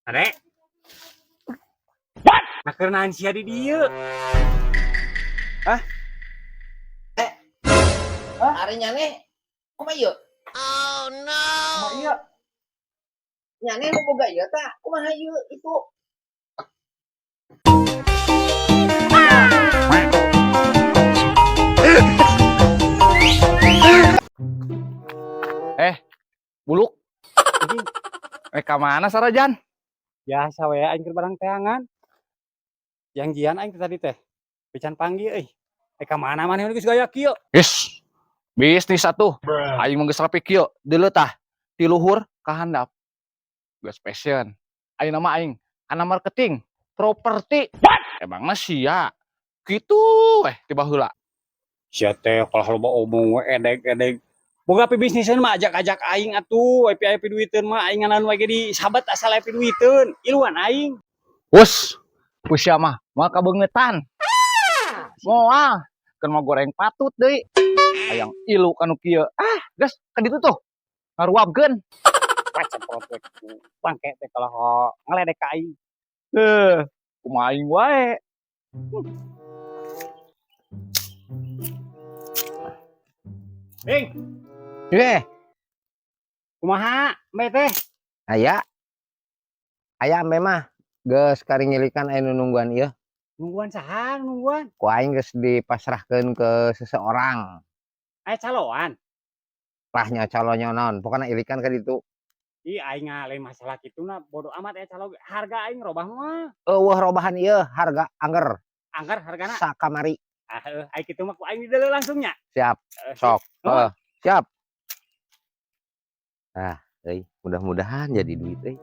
Adek, nak kerenaan sia di dia. Hah? Ari nyane kumaha ieu? Kumaha ieu? Nyane nu boga ieu tah kumaha ieu itu? Buluk. Ka mana sarajan? Biasa we aing keur barang teangan. Yang jian aing tadi teh. Pican panggil euy. Ka mana maneh geus gaya kieu? Is. Bisnis atuh. Aing mah geus rapi kieu. Deuleu tah. Ti luhur ka handap. Geus passion. Ayeuna mah aing kana marketing, properti. Emangna sia. Kitu ti baheula. Sia teh kalau loba omong we edeg-edeg. Boga pi bisniseun mah ajak-ajak aing atuh, aya pi duiteun mah aing nganan we ge di sahabat asal aya pi duiteun. Iluan aing. Us. Pusia mah kabeungetan. Moal. Keun mah goreng patut deui. Hayang ilu kanu kieu. Geus ka ditu tuh. Ngaruapkeun. Waceprot we bangke teh kalau ngeledek ka aing. Kumaha aing wae. Ding, Ye, kumaha mbe teh? aya. Aya embe mah geus karingilikan aya nu nungguan ieu. Nungguan saha? Nungguan. Ku aing geus dipasrahkeun ke seseorang. Aya caloan. Lahnya calonnya naon, pokona ilikan ka ditu. Ih aing lain masalah kituna bodo amat aya calo. Harga aing robah mah. Eueuh robahan ieu harga angger Anggar hargana. sakamari. Aing kitu mah ku aing dideuleu langsung nya. Siap, sok. Heeh. Siap. Mudah-mudahan jadi duit euy.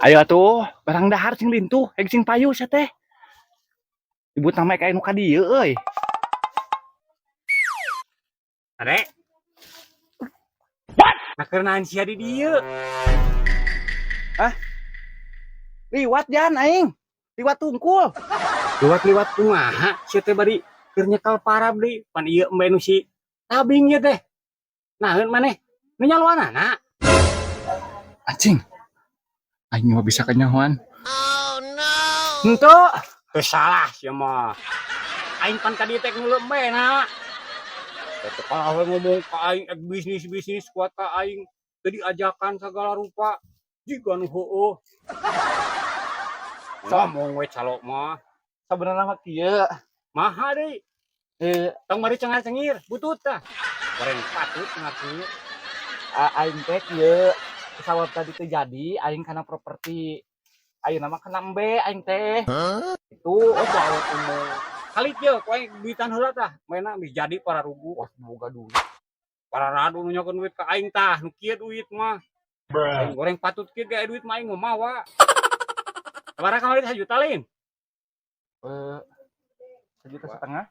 Ayo atuh, barang dahar sing lintuh, sing payu sia teh. Ibu nama ka anu ka dieu euy. Adek. Nak kerenaan sia di dieu. Liwat jan aing. Liwat tungkul. Liwat-liwat kumaha? Sia teh bari keur nyekel parab deui. Pan ieu embe nu si tabing ieu teh. Naheun maneh? Nu nyaloanana. Anjing. Aing mah bisa kenyahoan. Henteu. Teu salah sia mah. Aing pan ka dieu teh nu lembena. Eta kalau ngomong ka aing bisnis kuat ka aing teu diajakan segala rupa. Jiga nu heueuh. Ngomong we calo mah. Sabenerna mah kieu. Maha deui. Tong mari cengar-cengir, butut tah. Goreng patut cengar-cengir. Aing teh kieu pesawat tadi teh jadi aing kana properti. Ayeuna mah kana embe aing teh. Itu jauh umum. Kali kieu ku aing duitan heula tah. Mena bisa jadi para rugu. Wah, boga duit. Para radu nu nyokeun duit ka aing tah. Nu kieu duit mah. Aing goreng patut kieu ge duit mah aing mau mawa. Sabaraha kamari 1 juta lain? 1,5 juta. Setengah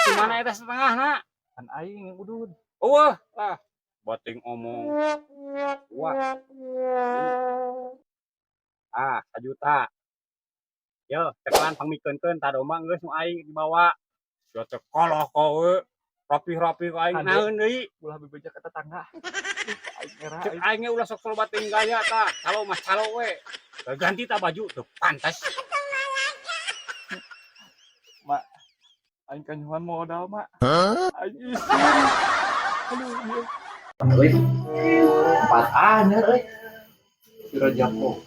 di mana eta setengahna? Kan aing yang udud. Eueuh lah. Bating omong. Wah. 1 juta. Yo, cekelan pangmikeunkeun tah domba geus nu aing dibawa. Sia teh koloh kowe. Rapi-rapi ka aing naeun deui. Ulah bebeja ka tetangga. Aing era Cek aing ge ulah sok bating gaya tah. Calo mah calo we. Ganti tah baju teu pantes. aing kanyahoan modal mak. Aing isin. Aduh, ieu. Euy. 4 aner euy. Sira jago.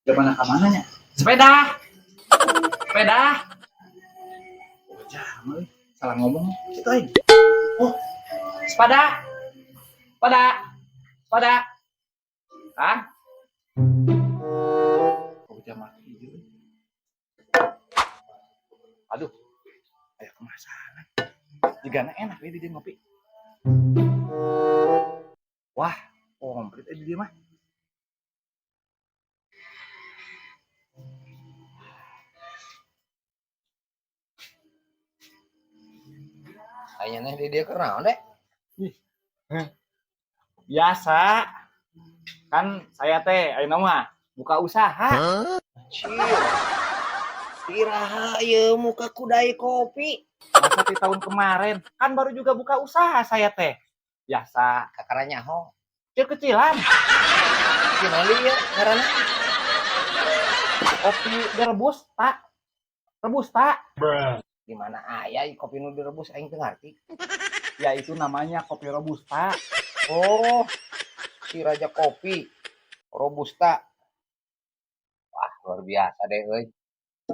Jaman ka mana nya? Sepeda. Sepeda. Jam euy. Salah ngomong. Kitu euy. Oh. Sepeda. Sepeda. Sepeda. Kang. Oh, jam mati ieu. Aduh. Aya kemasanan. Jigana enak we di dieu ngopi. Wah, komplit di dieu mah. Aya di dieu keur naon deh? Biasa. Kan saya teh ayeuna mah buka usaha. Iraha ieu muka kudai kopi. Masa di tahun kemarin kan baru juga buka usaha saya teh. Biasa, Kakara nyaho. kecil-kecilan. Kopi nanti ya karena Kopi direbus tak? Rebus tak? di mana aya kopi nu direbus aing teu ngarti. Ya itu namanya kopi robusta. Oh, si Raja Kopi Robusta. Wah, luar biasa deh euy.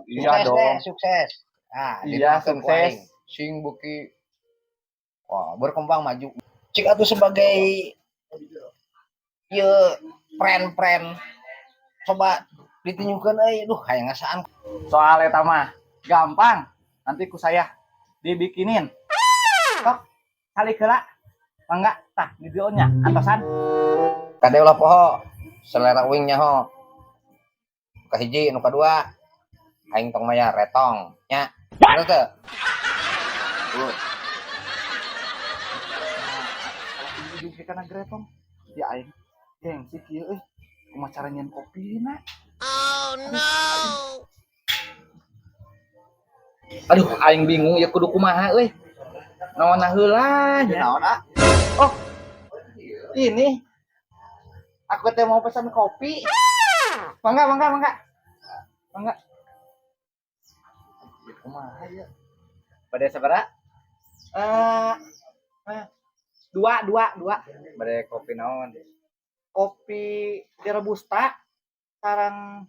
Iya Sukses dong. deh, sukses. Nah, Iya, dimakan ku sukses. aing. Sing beuki wah, berkembang maju. Cik atuh sebagai ieu pren-pren coba ditunjukkan euy, duh hayang ngasaan. Soal eta mah gampang. Nanti ku saya dibikinin. Tok, kali kela. Mangga tah di nya antosan. Kade ulah poho, selera wingnya ho. Kahiji nu kadua aing tong maya retong nya. Bener teu? Tuh. Hidup kana gretong. Ya aing gengsi kieu euy. Kumaha cara nyeun kopina? Aduh, aing bingung ya kudu kumaha euy. Naonna heula nya. Naon ah? Oh, ini aku teh mau pesan kopi. Mangga. Mangga. Kumaha ya? Pada sabaraha? Dua. Bade kopi naon? Kopi di robusta sareng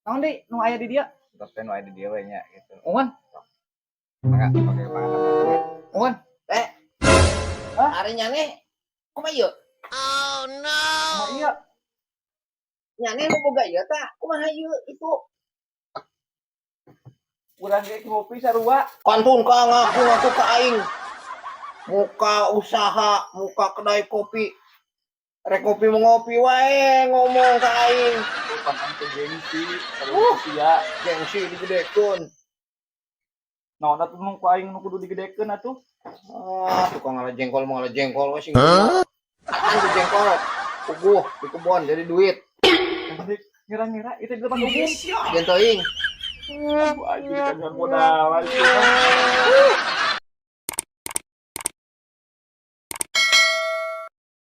naon deui nu aya di dieu? Terus teh nu aya di dieu we nya gitu. Ungun, Mangga pake panganan. ungun. Ari nyane kumaha ieu? Kumaha ieu? Nyane nu boga ieu tah. Kumaha ieu itu? Urang ge kopi sarua. Kantun ka ngaku ka aing. Muka usaha, muka kedai kopi. Rek kopi mau ngopi wae ngomong ka aing. Pan teh gengsi, terus sia. Gengsi digedekeun. Naon atuh nu ku aing nu kudu digedekeun atuh? Ah, tukang ngalah jengkol mau ngalah jengkol we sing. Anjing jengkol. Puguh di kebon jadi duit. Ngira-ngira itu di depan umum. Gen teuing. Anjing kan modal.